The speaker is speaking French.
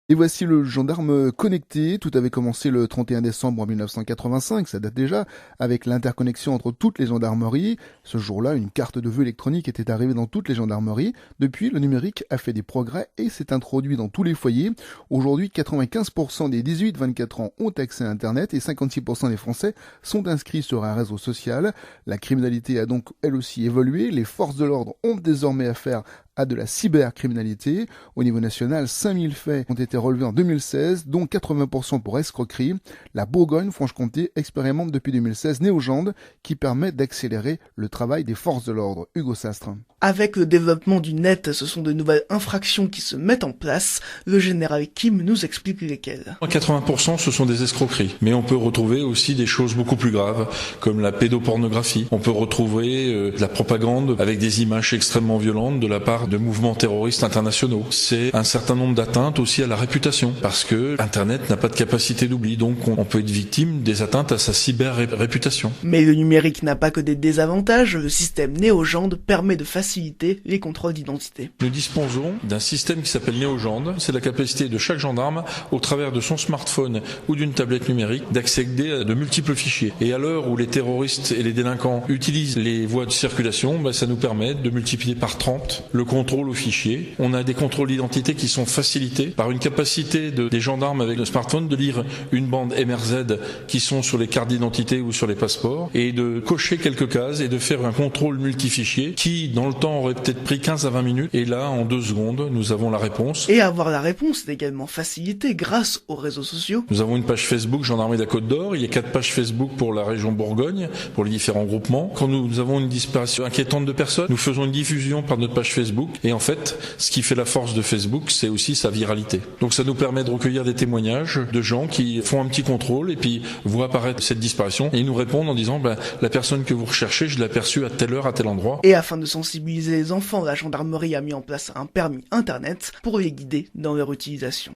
Et voici le gendarme connecté. Tout avait commencé le 31 décembre 1985, ça date déjà, avec l'interconnexion entre toutes les gendarmeries. Ce jour-là, une carte de vœux électronique était arrivée dans toutes les gendarmeries. Depuis, le numérique a fait des progrès et s'est introduit dans tous les foyers. Aujourd'hui, 95% des 18-24 ans ont accès à Internet et 56% des Français sont inscrits sur un réseau social. La criminalité a donc elle aussi évolué. Les forces de l'ordre ont désormais affaire à de la cybercriminalité. Au niveau national, 5000 faits ont été relevés en 2016, dont 80% pour escroquerie. La Bourgogne-Franche-Comté expérimente depuis 2016 Néogende, qui permet d'accélérer le travail des forces de l'ordre. Hugo Sastre. Avec le développement du net, ce sont de nouvelles infractions qui se mettent en place. Le général Kim nous explique lesquelles. 80% ce sont des escroqueries, mais on peut retrouver aussi des choses beaucoup plus graves, comme la pédopornographie. On peut retrouver de la propagande avec des images extrêmement violentes de la part de mouvements terroristes internationaux. C'est un certain nombre d'atteintes aussi à la réputation, parce que Internet n'a pas de capacité d'oubli, donc on peut être victime des atteintes à sa cyber-réputation. Mais le numérique n'a pas que des désavantages, le système Néogende permet de faciliter les contrôles d'identité. Nous disposons d'un système qui s'appelle Néogende. C'est la capacité de chaque gendarme, au travers de son smartphone ou d'une tablette numérique, d'accéder à de multiples fichiers. Et à l'heure où les terroristes et les délinquants utilisent les voies de circulation, ça nous permet de multiplier par 30 le contrôle aux fichiers. On a des contrôles d'identité qui sont facilités par une capacité des gendarmes avec le smartphone de lire une bande MRZ qui sont sur les cartes d'identité ou sur les passeports et de cocher quelques cases et de faire un contrôle multifichier qui, dans le temps, aurait peut-être pris 15 à 20 minutes. Et là, en 2 secondes, nous avons la réponse. Et avoir la réponse est également facilité grâce aux réseaux sociaux. Nous avons une page Facebook Gendarmerie de la Côte d'Or. Il y a 4 pages Facebook pour la région Bourgogne, pour les différents groupements. Quand nous avons une disparition inquiétante de personnes, nous faisons une diffusion par notre page Facebook. Et en fait, ce qui fait la force de Facebook, c'est aussi sa viralité. Donc ça nous permet de recueillir des témoignages de gens qui font un petit contrôle et puis voient apparaître cette disparition. Et ils nous répondent en disant, la personne que vous recherchez, je l'ai aperçue à telle heure, à tel endroit. Et afin de sensibiliser les enfants, la gendarmerie a mis en place un permis Internet pour les guider dans leur utilisation.